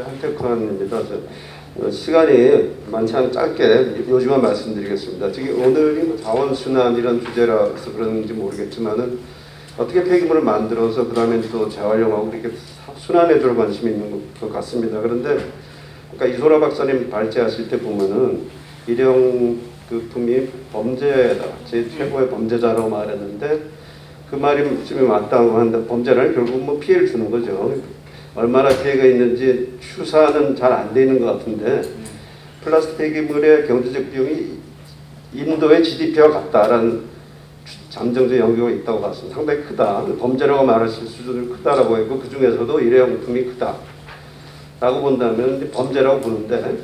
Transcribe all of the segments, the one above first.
한태권입니다. 시간이 많지 않은 짧게 요지만 말씀드리겠습니다. 특히 오늘이 뭐 자원순환이라는 주제라서 그런지 모르겠지만은 어떻게 폐기물을 만들어서 그 다음에 또 재활용하고 이렇게 순환에 줄 관심이 있는 것 같습니다. 그런데 그러니까 이소라 박사님 발제하실 때 보면은 일용품이 범죄다, 제 최고의 범죄자라고 말했는데 그 말이 좀 맞다고 하는데 범죄라는 결국 뭐 피해를 주는 거죠. 얼마나 피해가 있는지 추사는 잘 안 되는 것 같은데 플라스틱 폐기물의 경제적 비용이 인도의 GDP와 같다라는 잠정적 연구가 있다고 봤습니다. 상당히 크다. 범죄라고 말하실 수준을 크다라고 했고 그 중에서도 일회용품이 크다라고 본다면 범죄라고 보는데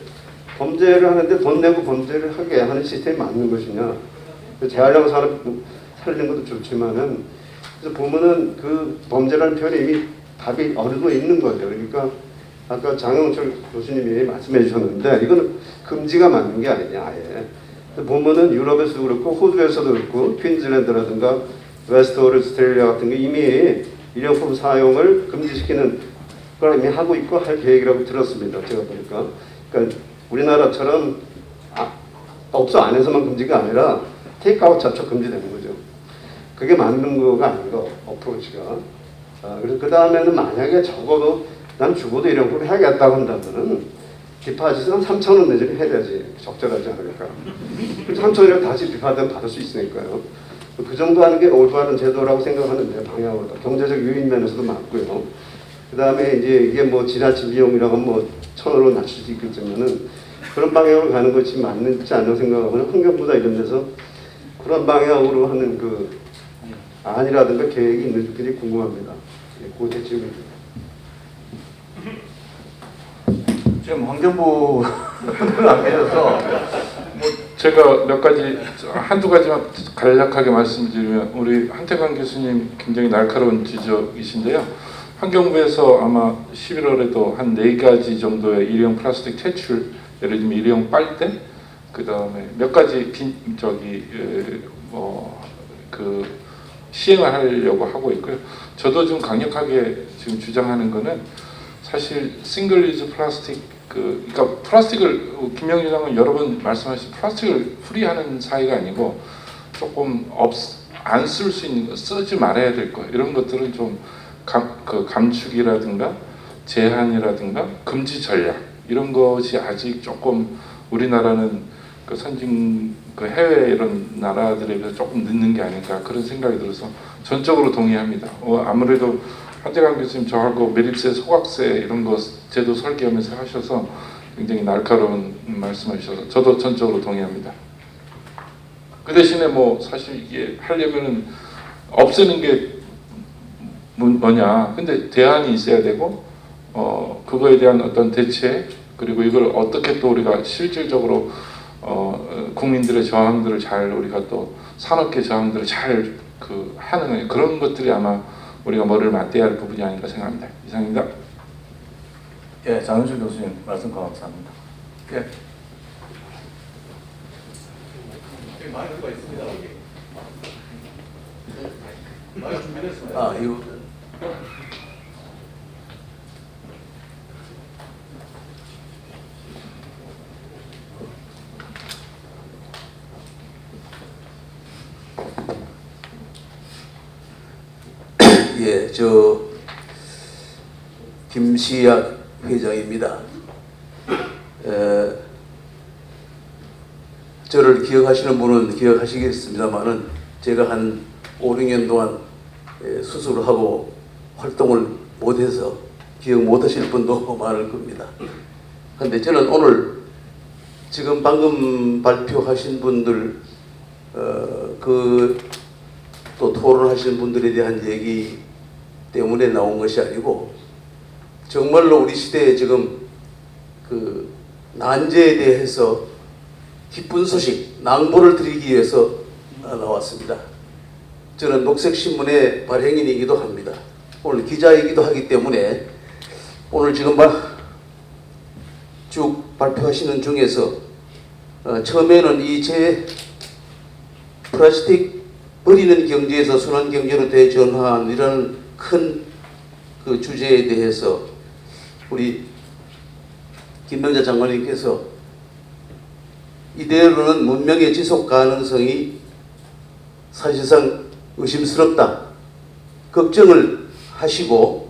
범죄를 하는데 돈 내고 범죄를 하게 하는 시스템이 맞는 것이냐? 재활용 산업 살리는 것도 좋지만은 그래서 보면은 그 범죄라는 표현이 이미 답이 어느 있는 거죠. 그러니까 아까 장영철 교수님이 말씀해 주셨는데 이거는 금지가 맞는 게 아니냐 아예. 보면은 유럽에서도 그렇고 호주에서도 그렇고 퀸즐랜드라든가 웨스트 오스트레일리아 같은 게 이미 일회용품 사용을 금지시키는 걸 이미 하고 있고 할 계획이라고 들었습니다. 제가 보니까. 그러니까 우리나라처럼 업소 안에서만 금지가 아니라 테이크아웃 자체 금지되는 거죠. 그게 맞는 거가 아닌가 어프로치가. 그래서 그 다음에는 만약에 적어도 난 죽어도 일회용품 해야겠다고 한다면은 디파짓은 3,000원 내지는 해야지 적절하지 않을까. 그래서 3,000원이라도 다시 디파짓 받을 수 있으니까요. 그 정도 하는 게 올바른 제도라고 생각하는데 방향으로 경제적 유인 면에서도 맞고요. 그 다음에 이제 이게 뭐 지나친 비용이라고 뭐 1,000원으로 낮출 수 있겠지만은 그런 방향으로 가는 것이 맞는지 않는 생각하고는 환경부나 이런 데서 그런 방향으로 하는 그 안이라든가 계획이 있는지 굉장히 궁금합니다. 그 대책입니다. 지금 환경부 안 계셔서 뭐 제가 몇 가지 한두 가지만 간략하게 말씀드리면 우리 한태관 교수님 굉장히 날카로운 지적이신데요. 환경부에서 아마 11월에도 한 4가지 정도의 일회용 플라스틱 퇴출, 예를 들면 일회용 빨대, 그 다음에 몇 가지 시행을 하려고 하고 있고요. 저도 좀 강력하게 지금 주장하는 거는 사실 싱글 유즈 플라스틱 그러니까 플라스틱을 김영주 장관 여러 번 말씀하신 플라스틱을 풀이하는 사회가 아니고 조금 안 쓸 수 있는 거 쓰지 말아야 될 거 이런 것들은 좀 감축이라든가 제한이라든가 금지 전략 이런 것이 아직 조금 우리나라는 그 선진 그 해외 이런 나라들에 비해서 조금 늦는 게 아닐까 그런 생각이 들어서 전적으로 동의합니다. 아무래도 한태관 교수님 저하고 매립세, 소각세 이런 거 제도 설계하면서 하셔서 굉장히 날카로운 말씀하셔서 저도 전적으로 동의합니다. 그 대신에 뭐 사실 이게 하려면은 없애는 게 뭐냐? 근데 대안이 있어야 되고 그거에 대한 어떤 대책 그리고 이걸 어떻게 또 우리가 실질적으로 국민들의 저항들을 잘 우리가 또 산업계 저항들을 잘 하는 그런 것들이 아마 우리가 머리를 맞대야 할 부분이 아닌가 생각합니다. 이상입니다. 예, 장윤철 교수님 말씀 감사합니다. 예. 마이크가 있습니다. 마이크 준비됐습니다. 이거 예, 김시약 회장입니다. 저를 기억하시는 분은 기억하시겠습니다만은 제가 한 5, 6년 동안 수술을 하고 활동을 못해서 기억 못하실 분도 많을 겁니다. 그런데 저는 오늘 지금 방금 발표하신 분들 또 토론하시는 분들에 대한 얘기 때문에 나온 것이 아니고 정말로 우리 시대에 지금 그 난제에 대해서 기쁜 소식, 낭보를 드리기 위해서 나왔습니다. 저는 녹색신문의 발행인이기도 합니다. 오늘 기자이기도 하기 때문에 오늘 지금 쭉 발표하시는 중에서 처음에는 이 플라스틱 버리는 경제에서 순환 경제로 대전환이라는 큰 그 주제에 대해서 우리 김명자 장관님께서 이대로는 문명의 지속 가능성이 사실상 의심스럽다 걱정을 하시고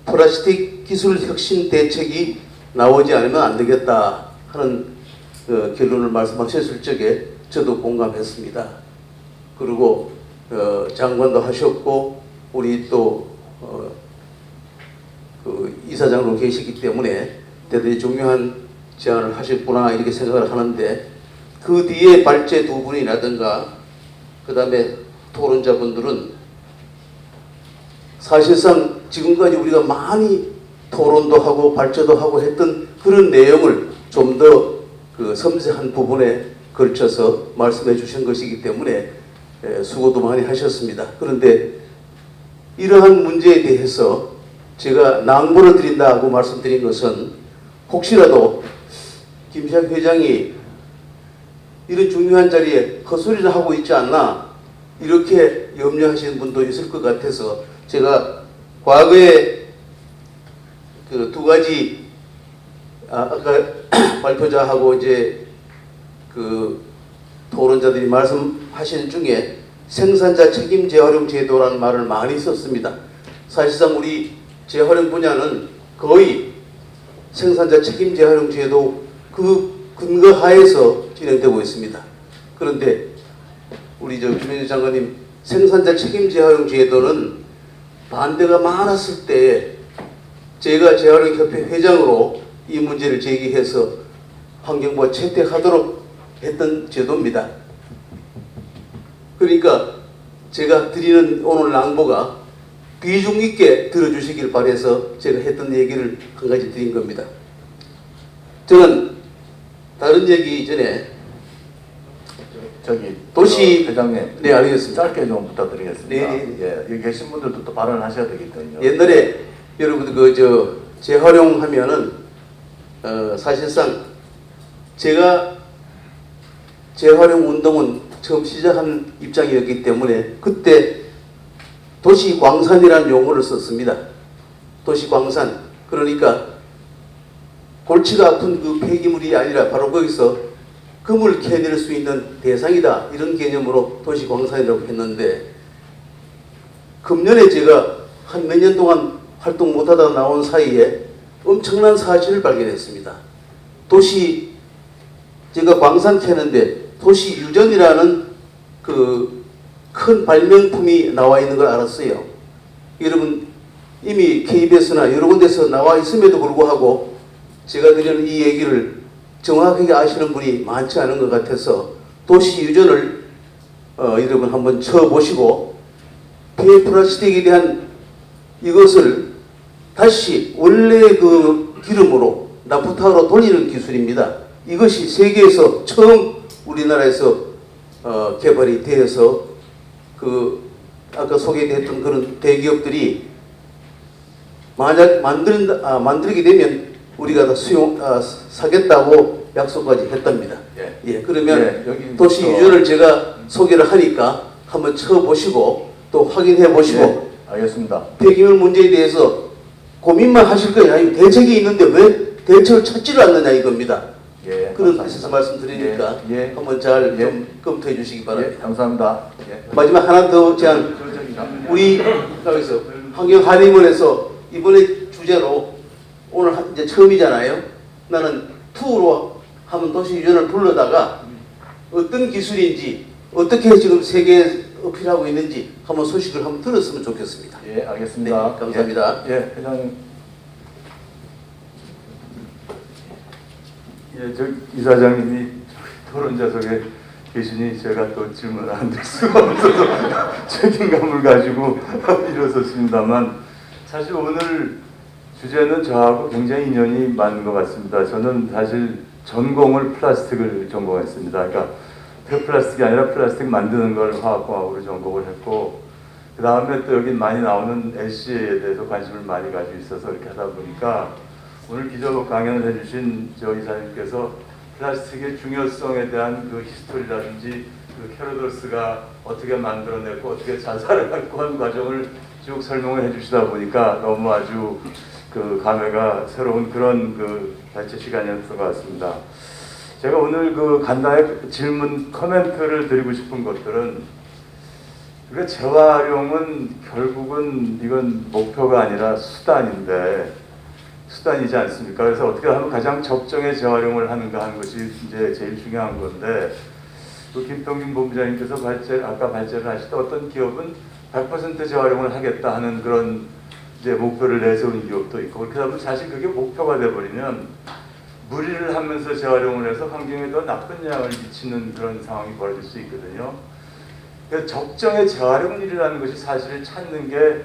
플라스틱 기술 혁신 대책이 나오지 않으면 안 되겠다 하는 결론을 말씀하셨을 적에 저도 공감했습니다. 그리고 장관도 하셨고 우리 또 그 이사장으로 계시기 때문에 대단히 중요한 제안을 하셨구나 이렇게 생각을 하는데 그 뒤에 발제 두 분이라든가 그 다음에 토론자분들은 사실상 지금까지 우리가 많이 토론도 하고 발제도 하고 했던 그런 내용을 좀 더 그 섬세한 부분에 걸쳐서 말씀해 주신 것이기 때문에 수고도 많이 하셨습니다. 그런데 이러한 문제에 대해서 제가 낭보를 드린다고 말씀드린 것은 혹시라도 김시학 회장이 이런 중요한 자리에 헛소리를 하고 있지 않나 이렇게 염려하시는 분도 있을 것 같아서 제가 과거에 그 두 가지 아까 발표자하고 이제 그 토론자들이 말씀하신 중에 생산자 책임 재활용 제도라는 말을 많이 썼습니다. 사실상 우리 재활용 분야는 거의 생산자 책임 재활용 제도 그 근거 하에서 진행되고 있습니다. 그런데 우리 김현주 장관님 생산자 책임 재활용 제도는 반대가 많았을 때 제가 재활용협회 회장으로 이 문제를 제기해서 환경부가 채택하도록 했던 제도입니다. 그러니까 제가 드리는 오늘 낭보가 비중 있게 들어주시길 바라서 제가 했던 얘기를 한 가지 드린 겁니다. 저는 다른 얘기 이전에 저기 도시- 회장님, 네, 알겠습니다. 짧게 좀 부탁드리겠습니다. 네. 예, 여기 계신 분들도 또 발언하셔야 되거든요. 옛날에 여러분들 그 재활용하면은 사실상 제가 재활용 운동은 처음 시작한 입장이었기 때문에 그때 도시광산이라는 용어를 썼습니다. 도시광산. 그러니까 골치가 아픈 그 폐기물이 아니라 바로 거기서 금을 캐낼 수 있는 대상이다. 이런 개념으로 도시광산이라고 했는데 금년에 제가 한 몇 년 동안 활동 못하다가 나온 사이에 엄청난 사실을 발견했습니다. 제가 광산 캐는데 도시 유전이라는 그 큰 발명품이 나와 있는 걸 알았어요. 여러분 이미 KBS나 여러 군데서 나와 있음에도 불구하고 제가 드리는 이 얘기를 정확하게 아시는 분이 많지 않은 것 같아서 도시 유전을 여러분 한번 쳐보시고 폐플라스틱에 대한 이것을 다시 원래 그 기름으로 나프타로 돌리는 기술입니다. 이것이 세계에서 처음 우리나라에서 개발이 되어서 그 아까 소개됐던 그런 대기업들이 만약 만들게 되면 우리가 다 사겠다고 약속까지 했답니다. 예, 그러면 여기 도시 유전을 제가 소개를 하니까 한번 쳐보시고 또 확인해 보시고 알겠습니다. 폐기물 문제에 대해서 고민만 하실 거예요. 아니 대책이 있는데 왜 대책을 찾지를 않느냐 이겁니다. 예, 그런 감사합니다. 뜻에서 말씀드리니까 예, 한번 잘 좀 예. 검토해 주시기 예, 바랍니다. 감사합니다. 예. 마지막 하나 더 제안. 우리 여기서 환경한림원에서 이번에 주제로 오늘 이제 처음이잖아요. 나는 투로 하면 도시유전을 불러다가 어떤 기술인지 어떻게 지금 세계에 어필하고 있는지 한번 소식을 한번 들었으면 좋겠습니다. 예, 알겠습니다. 네, 감사합니다. 예, 회장님. 예, 저 이사장님이 토론자석에 계시니 제가 또 질문을 안 드릴 수가 없어서 책임감을 가지고 일어섰습니다만 사실 오늘 주제는 저하고 굉장히 인연이 많은 것 같습니다. 저는 사실 전공을 플라스틱을 전공했습니다. 그러니까 폐플라스틱이 아니라 플라스틱 만드는 걸 화학공학으로 전공을 했고 그 다음에 또 여기 많이 나오는 LC에 대해서 관심을 많이 가지고 있어서 이렇게 하다 보니까 오늘 기조 강연을 해주신 저 이사님께서 플라스틱의 중요성에 대한 그 히스토리라든지 그 캐로더스가 어떻게 만들어냈고 어떻게 자살을 하고 한 과정을 쭉 설명을 해주시다 보니까 너무 아주 그 감회가 새로운 그런 그 발제 시간이었던 것 같습니다. 제가 오늘 그 간단하게 질문 코멘트를 드리고 싶은 것들은 우리가 재활용은 결국은 이건 목표가 아니라 수단이지 않습니까? 그래서 어떻게 하면 가장 적정의 재활용을 하는가 하는 것이 이제 제일 중요한 건데, 그 김평균 본부장님께서 아까 발제를 하실 때 어떤 기업은 100% 재활용을 하겠다 하는 그런 이제 목표를 내세우는 기업도 있고, 그렇게 하면 사실 그게 목표가 돼버리면 무리를 하면서 재활용을 해서 환경에 더 나쁜 영향을 미치는 그런 상황이 벌어질 수 있거든요. 그래서 적정의 재활용률이라는 것이 사실 찾는 게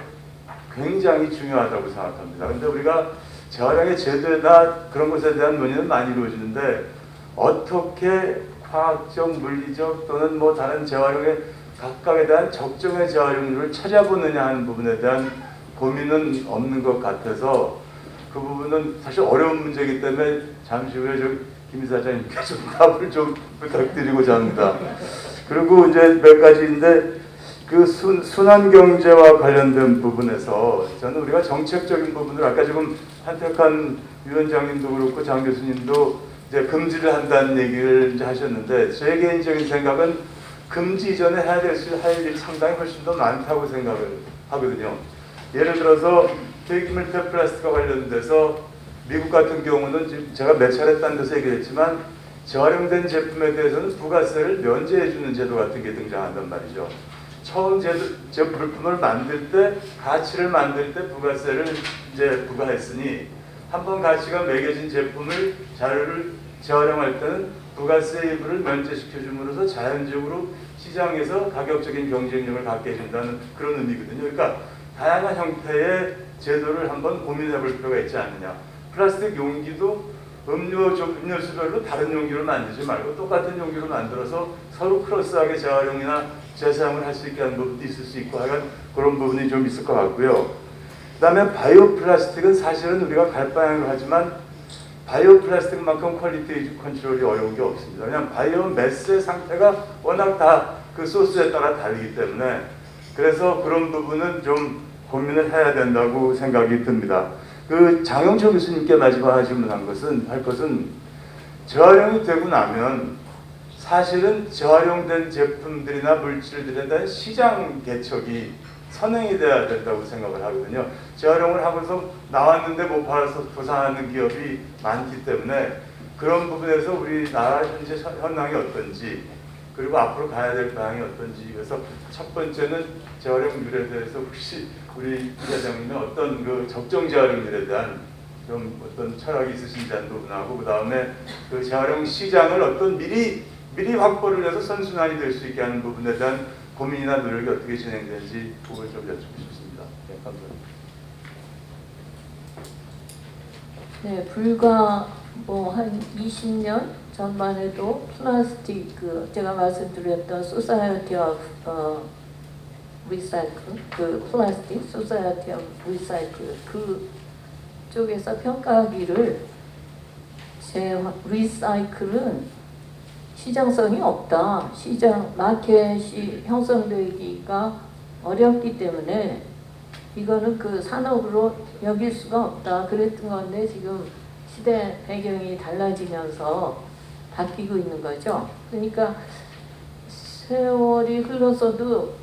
굉장히 중요하다고 생각합니다. 그런데 우리가 재활용의 제도나 그런 것에 대한 논의는 많이 이루어지는데, 어떻게 화학적, 물리적 또는 뭐 다른 재활용의 각각에 대한 적정의 재활용률을 찾아보느냐 하는 부분에 대한 고민은 없는 것 같아서, 그 부분은 사실 어려운 문제이기 때문에 잠시 후에 김 이사장님께 좀 답을 좀 부탁드리고자 합니다. 그리고 이제 몇 가지인데, 그 순환 경제와 관련된 부분에서 저는 우리가 정책적인 부분을 아까 지금 한택한 위원장님도 그렇고 장 교수님도 이제 금지를 한다는 얘기를 이제 하셨는데, 제 개인적인 생각은 금지 이전에 할 일이 상당히 훨씬 더 많다고 생각을 하거든요. 예를 들어서 폐기물폐 플라스틱과 관련돼서 미국 같은 경우는 지금 제가 몇 차례 딴 데서 얘기했지만 재활용된 제품에 대해서는 부가세를 면제해 주는 제도 같은 게 등장한단 말이죠. 처음 물품을 만들 때, 가치를 만들 때 부가세를 이제 부과했으니, 한번 가치가 매겨진 제품을 자료를 재활용할 때는 부가세 일부를 면제시켜 줌으로써 자연적으로 시장에서 가격적인 경쟁력을 갖게 해준다는 그런 의미거든요. 그러니까 다양한 형태의 제도를 한번 고민해 볼 필요가 있지 않느냐. 플라스틱 용기도 음료수별로 다른 용기를 만들지 말고 똑같은 용기로 만들어서 서로 크로스하게 재활용이나 재사용을 할 수 있게 하는 부분도 있을 수 있고, 하여간 그런 부분이 좀 있을 것 같고요. 그 다음에 바이오 플라스틱은 사실은 우리가 갈 방향을 하지만 바이오 플라스틱만큼 퀄리티 컨트롤이 어려운 게 없습니다. 그냥 바이오 매스의 상태가 워낙 다 그 소스에 따라 다르기 때문에, 그래서 그런 부분은 좀 고민을 해야 된다고 생각이 듭니다. 그 장영철 교수님께 마지막 질문할 것은 재활용이 되고 나면 사실은 재활용된 제품들이나 물질들에 대한 시장 개척이 선행이 돼야 된다고 생각을 하거든요. 재활용을 하고서 나왔는데 못 팔아서 도산하는 기업이 많기 때문에, 그런 부분에서 우리나라 현재 현황이 어떤지, 그리고 앞으로 가야 될 방향이 어떤지. 그래서 첫 번째는 재활용률에 대해서 혹시 우리 부사장님은 어떤 그 적정 재활용률에 대한 좀 어떤 철학이 있으신지 하는 부분하고, 그 다음에 그 재활용 시장을 어떤 미리 확보를 해서 선순환이 될 수 있게 하는 부분에 대한 고민이나 노력이 어떻게 진행되는지 그걸 좀 여쭙고 싶습니다. 네, 감사합니다. 네, 불과 뭐 한 20년 전만 해도 플라스틱, 제가 말씀드렸던 소사이어티 오브 리사이클, 그 플라스틱 소사이어티 오브 리사이클 그 쪽에서 평가하기를 리사이클은 시장성이 없다, 시장 마켓이 형성되기가 어렵기 때문에 이거는 그 산업으로 여길 수가 없다 그랬던 건데, 지금 시대 배경이 달라지면서 바뀌고 있는 거죠. 그러니까 세월이 흘러서도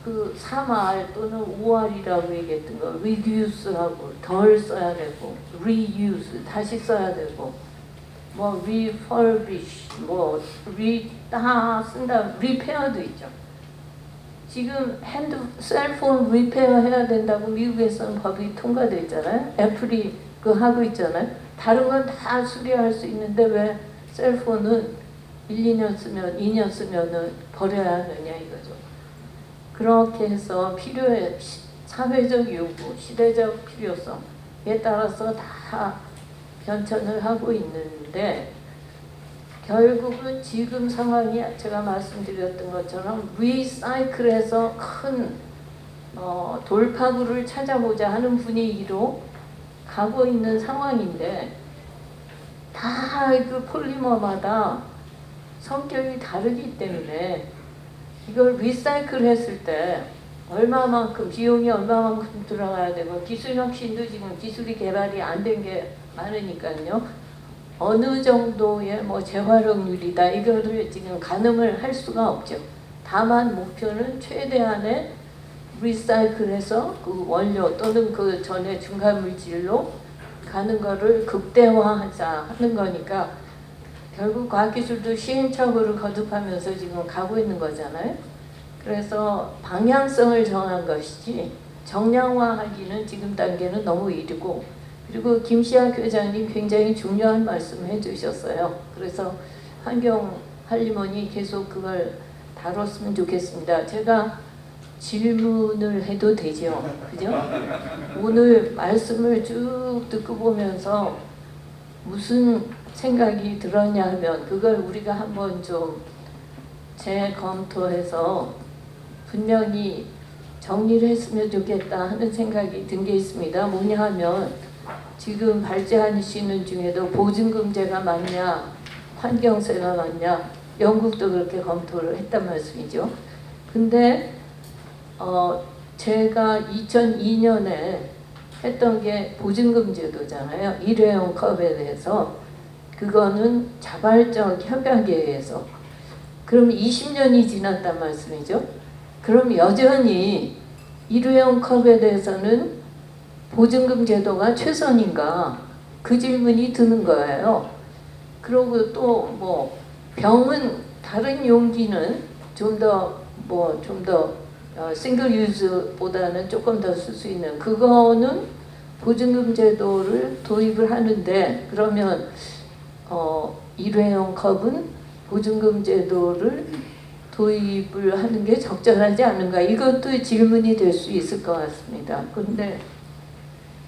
그 3R 또는 5R이라고 얘기했던 거, reduce하고 덜 써야 되고, reuse 다시 써야 되고, 뭐 refurbish 다 쓴다, repair도 있죠. 지금 셀폰 리페어 해야 된다고 미국에서는 법이 통과됐잖아요. 애플이 그거 하고 있잖아요. 다른 건 다 수리할 수 있는데 왜 셀폰은 1, 2년 쓰면 2년 쓰면은 버려야 하느냐 이거죠. 그렇게 해서 사회적 요구, 시대적 필요성에 따라서 다 변천을 하고 있는데, 결국은 지금 상황이 제가 말씀드렸던 것처럼 리사이클해서 큰 돌파구를 찾아보자 하는 분위기로 가고 있는 상황인데, 다 그 폴리머마다 성격이 다르기 때문에 이걸 리사이클 했을 때 얼마만큼 비용이 얼마만큼 들어가야 되고 기술 혁신도 지금 기술이 개발이 안 된 게 많으니까요. 어느 정도의 뭐 재활용률이다 이거를 지금 가늠을 할 수가 없죠. 다만 목표는 최대한의 리사이클해서 그 원료 또는 그 전에 중간 물질로 가는 거를 극대화하자 하는 거니까 결국 과학기술도 시행착오를 거듭하면서 지금 가고 있는 거잖아요. 그래서 방향성을 정한 것이지 정량화하기는 지금 단계는 너무 이르고, 그리고 김시학 회장님 굉장히 중요한 말씀을 해주셨어요. 그래서 환경 할리몬이 계속 그걸 다뤘으면 좋겠습니다. 제가 질문을 해도 되죠, 그죠? 오늘 말씀을 쭉 듣고 보면서 무슨 생각이 들었냐 하면 그걸 우리가 한번 좀 재검토해서 분명히 정리를 했으면 좋겠다 하는 생각이 든 게 있습니다. 뭐냐 하면 지금 발제하시는 중에도 보증금제가 맞냐 환경세가 맞냐 영국도 그렇게 검토를 했단 말씀이죠. 근데 제가 2002년에 했던 게 보증금 제도잖아요. 일회용 컵에 대해서. 그거는 자발적 협약에 의해서. 그럼 20년이 지났단 말씀이죠. 그럼 여전히 일회용 컵에 대해서는 보증금 제도가 최선인가? 그 질문이 드는 거예요. 그리고 또 뭐 병은 다른 용기는 좀 더 싱글 유즈보다는 조금 더 쓸 수 있는 그거는 보증금 제도를 도입을 하는데, 그러면 일회용 컵은 보증금 제도를 도입을 하는 게 적절하지 않은가? 이것도 질문이 될 수 있을 것 같습니다. 그런데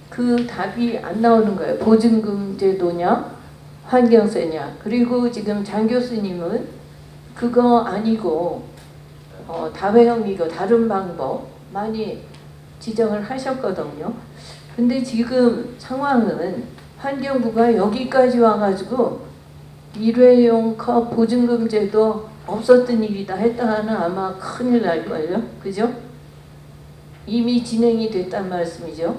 그 답이 안 나오는 거예요. 보증금 제도냐 환경세냐. 그리고 지금 장 교수님은 그거 아니고 다회용이고 다른 방법 많이 지적을 하셨거든요. 근데 지금 상황은 환경부가 여기까지 와가지고 일회용 컵 보증금 제도 없었던 일이다 했다가는 아마 큰일 날 거예요. 그죠? 이미 진행이 됐단 말씀이죠.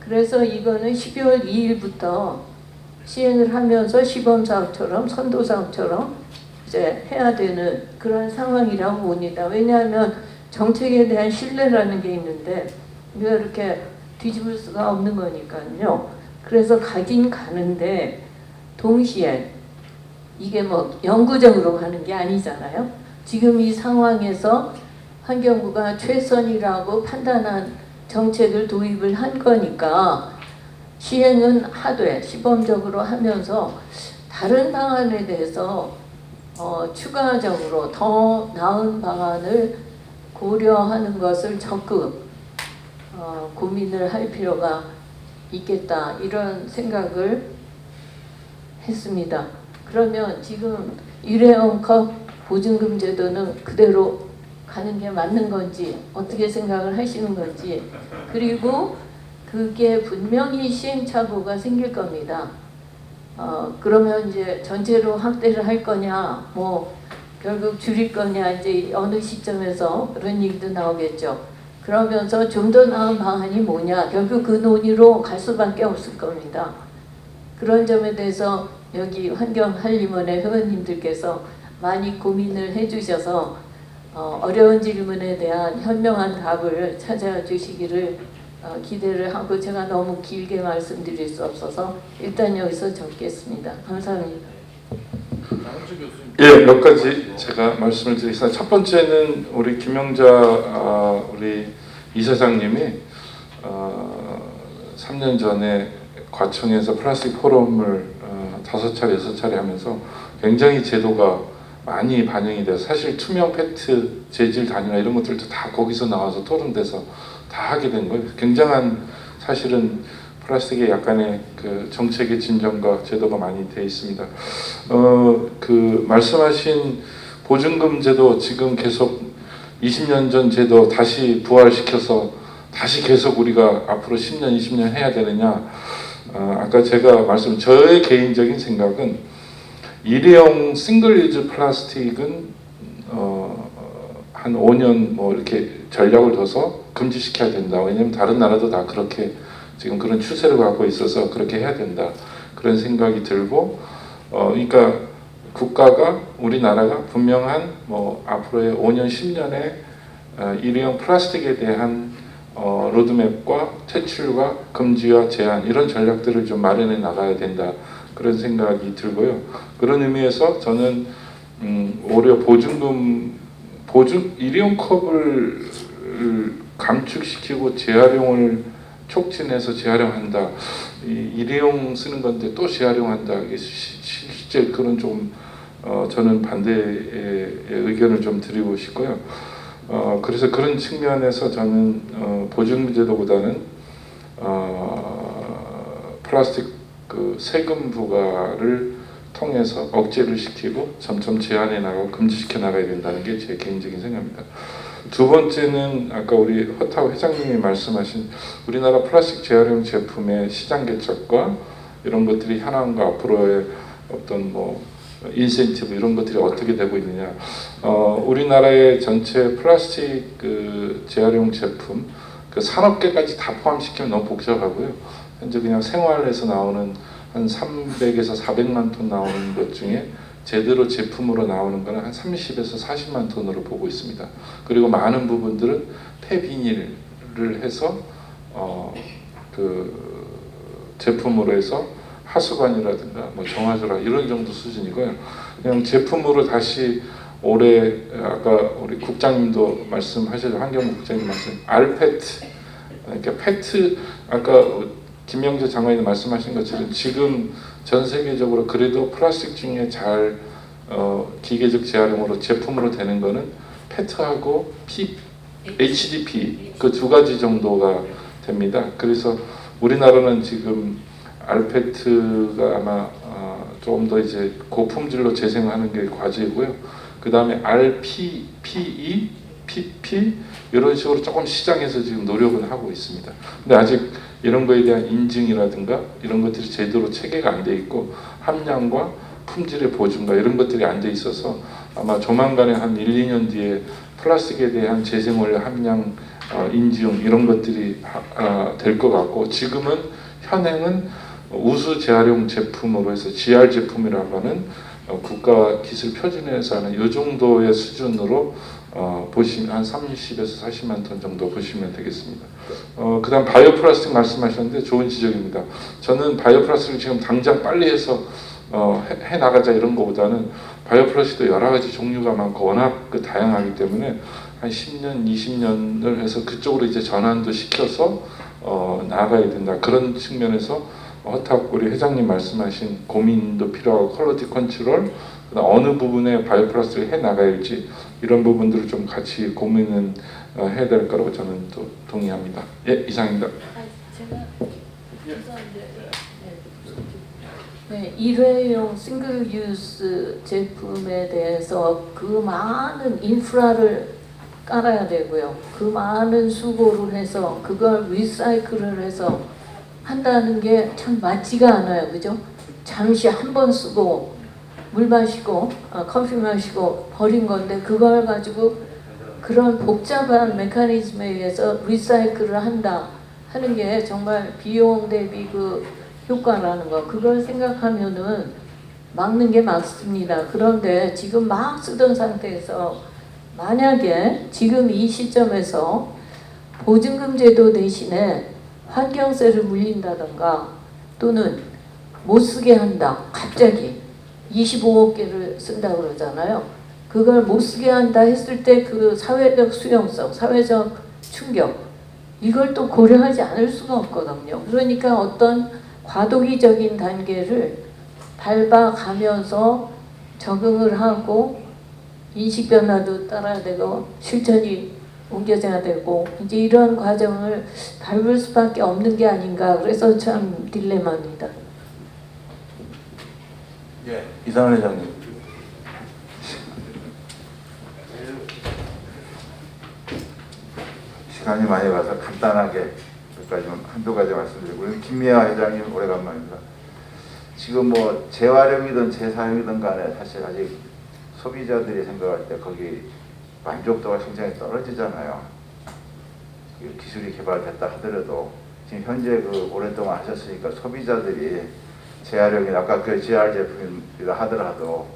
그래서 이거는 12월 2일부터 시행을 하면서 시범사업처럼 선도사업처럼 이제 해야 되는 그런 상황이라고 봅니다. 왜냐하면 정책에 대한 신뢰라는 게 있는데 우리가 이렇게 뒤집을 수가 없는 거니까요. 그래서 가긴 가는데 동시에 이게 뭐 영구적으로 가는 게 아니잖아요. 지금 이 상황에서 환경부가 최선이라고 판단한 정책을 도입을 한 거니까 시행은 하되 시범적으로 하면서 다른 방안에 대해서 추가적으로 더 나은 방안을 고려하는 것을 적극 고민을 할 필요가 있겠다, 이런 생각을 했습니다. 그러면 지금 일회용 컵 보증금 제도는 그대로 가는 게 맞는 건지 어떻게 생각을 하시는 건지, 그리고 그게 분명히 시행착오가 생길 겁니다. 그러면 이제 전체로 확대를 할 거냐, 뭐 결국 줄일 거냐, 이제 어느 시점에서 그런 얘기도 나오겠죠. 그러면서 좀 더 나은 방안이 뭐냐, 결국 그 논의로 갈 수밖에 없을 겁니다. 그런 점에 대해서 여기 환경할리몬의 회원님들께서 많이 고민을 해주셔서 어려운 질문에 대한 현명한 답을 찾아주시기를 기대를 하고, 제가 너무 길게 말씀드릴 수 없어서 일단 여기서 적겠습니다. 감사합니다. 예, 몇 가지 제가 말씀을 드리겠습니다. 첫 번째는 우리 김영자 우리 이사장님이 3년 전에 과천에서 플라스틱 포럼을 5차례, 6차례 하면서 굉장히 제도가 많이 반영이 돼서, 사실 투명 페트 재질 단위나 이런 것들도 다 거기서 나와서 토론돼서 다 하게 된 거예요. 굉장한 사실은 플라스틱에 약간의 그 정책의 진전과 제도가 많이 돼 있습니다. 그 말씀하신 보증금 제도 지금 계속 20년 전 제도 다시 부활시켜서 다시 계속 우리가 앞으로 10년, 20년 해야 되느냐? 아까 제가 저의 개인적인 생각은 일회용 싱글 유즈 플라스틱은 한 5년 뭐 이렇게 전략을 둬서 금지시켜야 된다. 왜냐하면 다른 나라도 다 그렇게 지금 그런 추세를 갖고 있어서 그렇게 해야 된다. 그런 생각이 들고, 그러니까 국가가 우리나라가 분명한 뭐 앞으로의 5년, 10년의 일회용 플라스틱에 대한 로드맵과 퇴출과 금지와 제한 이런 전략들을 좀 마련해 나가야 된다. 그런 생각이 들고요. 그런 의미에서 저는 오히려 일회용 컵을 감축시키고 재활용을 촉진해서 재활용한다. 일회용 쓰는 건데 또 재활용한다. 이게 실제 그런 좀 저는 반대의 의견을 좀 드리고 싶고요. 그래서 그런 측면에서 저는 보증제도보다는 플라스틱 그 세금 부과를 통해서 억제를 시키고 점점 제한해 나가고 금지시켜 나가야 된다는 게 제 개인적인 생각입니다. 두 번째는 아까 우리 허타우 회장님이 말씀하신 우리나라 플라스틱 재활용 제품의 시장 개척과 이런 것들이 현황과 앞으로의 어떤 뭐 인센티브 이런 것들이 어떻게 되고 있느냐. 우리나라의 전체 플라스틱 그 재활용 제품 그 산업계까지 다 포함시키면 너무 복잡하고요. 현재 그냥 생활에서 나오는 한 300에서 400만 톤 나오는 것 중에 제대로 제품으로 나오는 거는 한 30에서 40만 톤으로 보고 있습니다. 그리고 많은 부분들은 폐비닐을 해서 그 제품으로 해서 하수관이라든가 뭐 정화조라 이런 정도 수준이고요. 그냥 제품으로 다시 올해 아까 우리 국장님도 말씀하셨죠. 환경부 국장님 말씀 알페트 그러니까 페트 아까 김명재 장관님 말씀하신 것처럼 지금 전 세계적으로 그래도 플라스틱 중에 잘 기계적 재활용으로 제품으로 되는 거는 페트하고 HDP 그 두 가지 정도가 됩니다. 그래서 우리나라는 지금 알페트가 아마 조금 더 이제 고품질로 재생하는 게 과제이고요. 그 다음에 RPE, PP 이런 식으로 조금 시장에서 지금 노력은 하고 있습니다. 근데 아직 이런 거에 대한 인증이라든가 이런 것들이 제대로 체계가 안 돼 있고 함량과 품질의 보증과 이런 것들이 안 돼 있어서 아마 조만간에 한 1, 2년 뒤에 플라스틱에 대한 재생원료 함량 인증 이런 것들이 될 것 같고 지금은 현행은 우수 재활용 제품으로 해서 GR 제품이라고 하는 국가 기술 표준에서 하는 이 정도의 수준으로 보시면 한 30에서 40만 톤 정도 보시면 되겠습니다. 그 다음 바이오 플라스틱 말씀하셨는데 좋은 지적입니다. 저는 바이오 플라스틱을 지금 당장 빨리 해서 해 나가자 이런 것보다는 바이오 플라스틱도 여러 가지 종류가 많고 워낙 다양하기 때문에 한 10년, 20년을 해서 그쪽으로 이제 전환도 시켜서 나아가야 된다. 그런 측면에서 허탁 우리 회장님 말씀하신 고민도 필요하고 퀄리티 컨트롤 어느 부분에 바이오 플라스틱을 해 나가야지 이런 부분들을 좀 같이 고민은 해야 될 거라고 저는 또 동의합니다. 예, 이상입니다. 제가 네, 일회용 싱글 유스 제품에 대해서 그 많은 인프라를 깔아야 되고요. 그 많은 수고를 해서 그걸 리사이클을 해서 한다는 게 참 맞지가 않아요. 그죠? 잠시 한 번 쓰고 물 마시고 커피 마시고 버린 건데 그걸 가지고 그런 복잡한 메커니즘에 의해서 리사이클을 한다 하는 게 정말 비용 대비 그 효과라는 거 그걸 생각하면은 막는 게 맞습니다. 그런데 지금 막 쓰던 상태에서 만약에 지금 이 시점에서 보증금 제도 대신에 환경세를 물린다던가 또는 못 쓰게 한다. 갑자기 25억 개를 쓴다고 그러잖아요. 그걸 못 쓰게 한다 했을 때 그 사회적 수용성, 사회적 충격 이걸 또 고려하지 않을 수가 없거든요. 그러니까 어떤 과도기적인 단계를 밟아가면서 적응을 하고 인식 변화도 따라야 되고 실천이 옮겨져야 되고 이제 이런 과정을 밟을 수밖에 없는 게 아닌가 그래서 참 딜레마입니다. 예, 이상한 회장님. 시간이 많이 가서 간단하게 한두 가지 말씀드리고 김미아 회장님 오래간만입니다. 지금 뭐 재활용이든 재사용이든 간에 사실 아직 소비자들이 생각할 때 거기 만족도가 굉장히 떨어지잖아요. 기술이 개발됐다 하더라도 지금 현재 그 오랫동안 하셨으니까 소비자들이 재활용이 아까 그 GR 제품이라 하더라도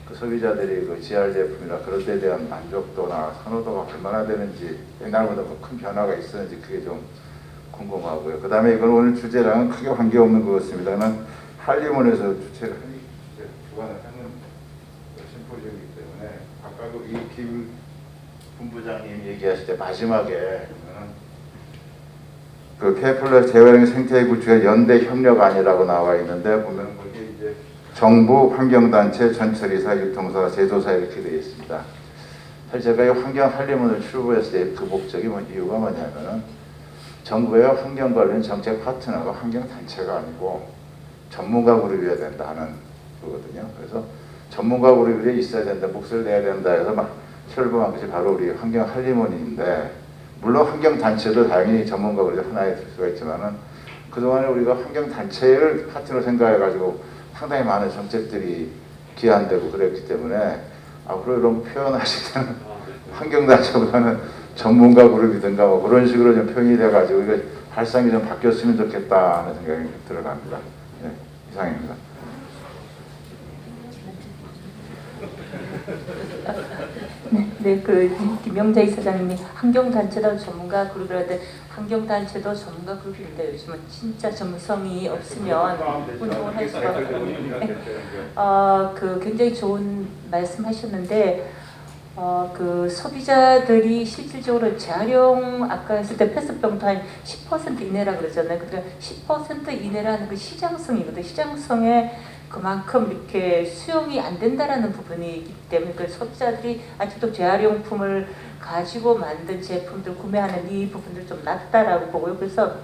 그 소비자들이 그 GR 제품이나 그런 데 대한 만족도나 선호도가 얼마나 되는지 옛날보다 뭐 큰 변화가 있었는지 그게 좀 궁금하고요. 그 다음에 이건 오늘 주제랑은 크게 관계없는 것 같습니다는 한림원에서 주최를 주관을 하는 심포지엄이기 때문에 아까 이김 본부장님 얘기하실 때 마지막에 그 K+, 재활용 생태계 구축의 연대 협력안이라고 나와 있는데 보면 거기 이제 정부, 환경단체, 전처리사, 유통사, 제조사 이렇게 되어 있습니다. 사실 제가 이 환경 한림원을 출범했을 때 그 목적이 이유가 뭐냐면은 정부의 환경 관련 정책 파트너가 환경 단체가 아니고 전문가 그룹이어야 된다 하는 거거든요. 그래서 전문가 그룹이 있어야 된다, 몫을 내야 된다 해서 막 출범한 것이 바로 우리 환경 한림원인데, 물론 환경 단체도 당연히 전문가 그룹이 하나에 들 수가 있지만은 그동안에 우리가 환경 단체를 파트너 생각해 가지고 상당히 많은 정책들이 기한되고 그랬기 때문에 앞으로 이런 표현하실 때는 환경 단체보다는 전문가 그룹이든가 뭐 그런 식으로 좀 표현이 돼가지고 이거 발상이 좀 바뀌었으면 좋겠다 하는 생각이 들어갑니다. 네, 이상입니다. 네, 그 김영자 이사장님이 환경단체도 전문가 그룹이라는데 환경단체도 전문가 그룹인데 요즘은 진짜 전문성이 없으면 운동을 할 수가 없거든요. 그 굉장히 좋은 말씀하셨는데 그 소비자들이 실질적으로 재활용 아까 했을 때 페트병도 한 10% 이내라 그러잖아요. 그러니까 10% 이내라는 그 시장성이거든요. 시장성에 그만큼 이렇게 수용이 안 된다라는 부분이 있기 때문에 그 소비자들이 아직도 재활용품을 가지고 만든 제품들 구매하는 이 부분들 좀 낮다라고 보고요. 그래서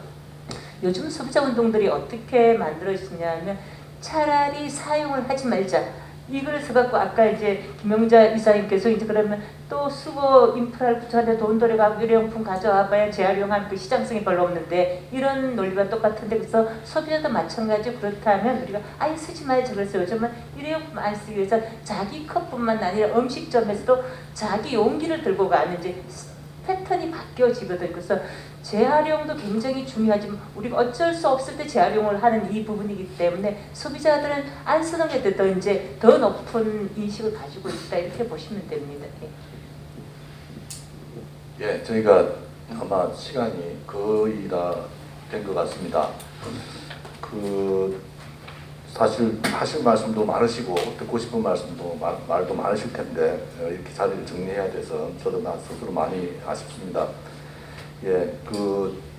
요즘 소비자 운동들이 어떻게 만들어지냐면 차라리 사용을 하지 말자. 이걸 써갖고 아까 이제 김영자 이사님께서 이제 그러면 또 수거 인프라를 구축하는데 돈 들여가고 일회용품 가져와봐야 재활용할 그 시장성이 별로 없는데 이런 논리가 똑같은데 그래서 소비자도 마찬가지 그렇다면 우리가 아예 쓰지 말자. 그래서 요즘은 일회용품 안 쓰기 위해서 자기 컵뿐만 아니라 음식점에서도 자기 용기를 들고 가는 이제 패턴이 바뀌어지거든요. 그래서 재활용도 굉장히 중요하지만 우리가 어쩔 수 없을 때 재활용을 하는 이 부분이기 때문에 소비자들은 안 쓰는 게 더 이제 더 높은 인식을 가지고 있다 이렇게 보시면 됩니다. 예, 저희가 아마 시간이 거의 다 된 것 같습니다. 사실 하실 말씀도 많으시고 듣고 싶은 말씀도 말도 많으실 텐데 이렇게 자리를 정리해야 돼서 저도 나 스스로 많이 아쉽습니다. 예,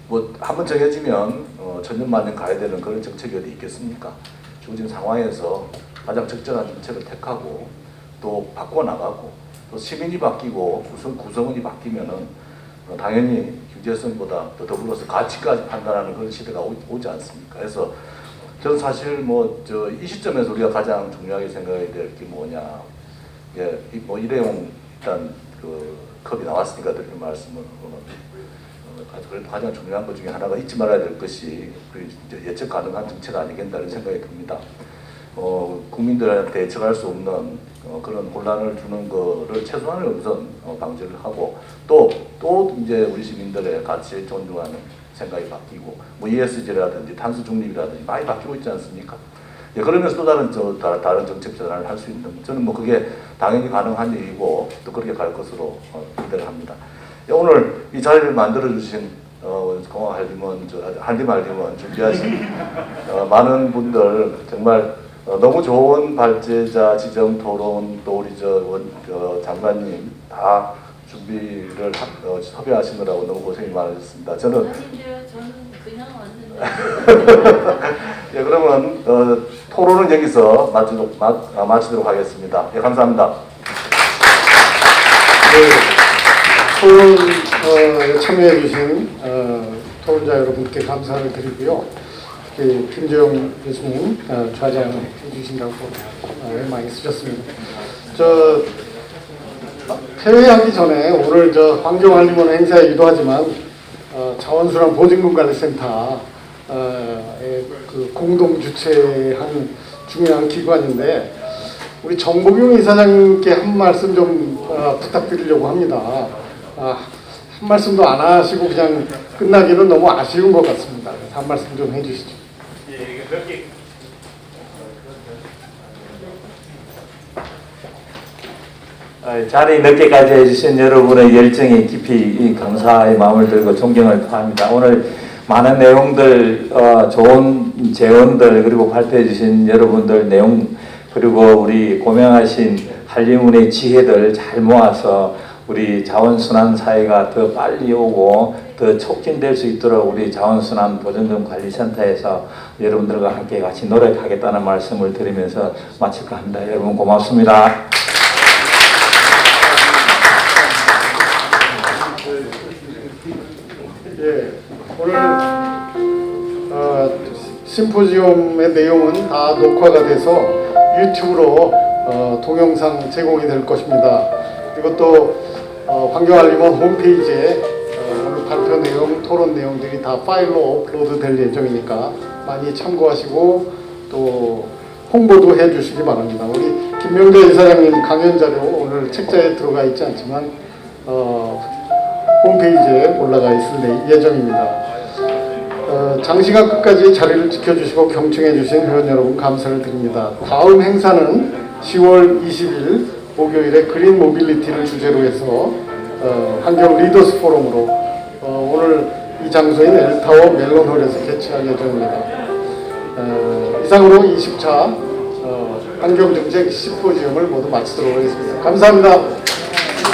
뭐 한번 정해지면 천년만년 가야 되는 그런 정책이 어디 있겠습니까? 지금 상황에서 가장 적절한 정책을 택하고 또 바꿔 나가고 또 시민이 바뀌고 구성원이 바뀌면은 당연히 경제성보다 또 더불어서 가치까지 판단하는 그런 시대가 오지 않습니까? 그래서 저는 사실 이 시점에서 우리가 가장 중요하게 생각해야 될 게 뭐냐, 예, 뭐 일회용 일단 그 컵이 나왔으니까 드리는 말씀은 그래도 가장 중요한 것 중에 하나가 잊지 말아야 될 것이 예측 가능한 정책 아니겠다는 생각이 듭니다. 국민들한테 예측할 수 없는 그런 혼란을 주는 거를 최소한의 우선 방지를 하고 또 이제 우리 시민들의 가치를 존중하는 생각이 바뀌고 뭐 ESG라든지 탄소 중립이라든지 많이 바뀌고 있지 않습니까? 예, 그러면서 또 다른 정책 전환을 할 수 있는, 저는 뭐 그게 당연히 가능한 일이고 또 그렇게 갈 것으로 기대를 합니다. 예, 오늘 이 자리를 만들어 주신 공항 한림원 준비하신 많은 분들 정말 너무 좋은 발제자, 지정, 토론, 또 우리 장관님 다 준비를 섭외하시느라고 너무 고생이 많으셨습니다. 저는 그냥 왔는데. 예, 그러면 토론은 여기서 마치도록 하겠습니다. 예, 감사합니다. 네, 토론 참여해 주신 토론자 여러분께 감사를 드리고요. 김재용 교수님 좌장해 주신다고 많이 쓰셨습니다. 폐회하기 전에 오늘 환경한림원 행사이기도 하지만 자원순환 보증금관리센터 그 공동 주최한 중요한 기관인데 우리 정복용 이사장님께 한 말씀 좀 부탁드리려고 합니다. 한 말씀도 안 하시고 그냥 끝나기는 너무 아쉬운 것 같습니다. 그래서 한 말씀 좀 해주시죠. 자리 늦게까지 해주신 여러분의 열정에 깊이 감사의 마음을 들고 존경을 표합니다. 오늘 많은 내용들, 좋은 재원들 그리고 발표해 주신 여러분들 내용 그리고 우리 고명하신 한림운의 지혜들 잘 모아서 우리 자원순환 사회가 더 빨리 오고 더 촉진될 수 있도록 우리 자원순환 보증금 관리센터에서 여러분들과 함께 같이 노력하겠다는 말씀을 드리면서 마칠까 합니다. 여러분 고맙습니다. 예, 오늘 심포지움의 내용은 다 녹화가 돼서 유튜브로 동영상 제공이 될 것입니다. 그리고 또 환경알림원 홈페이지에 오늘 발표 내용, 토론 내용들이 다 파일로 업로드 될 예정이니까 많이 참고하시고 또 홍보도 해주시기 바랍니다. 우리 김명자 이사장님 강연 자료 오늘 책자에 들어가 있지 않지만 홈페이지에 올라가 있을 예정입니다. 장시간 끝까지 자리를 지켜주시고 경청해주신 회원 여러분 감사를 드립니다. 다음 행사는 10월 20일 목요일에 그린 모빌리티를 주제로 해서 환경 리더스 포럼으로 오늘 이 장소인 엘타워 멜론홀에서 개최할 예정입니다. 이상으로 20차 환경정책 심포지움을 모두 마치도록 하겠습니다. 감사합니다.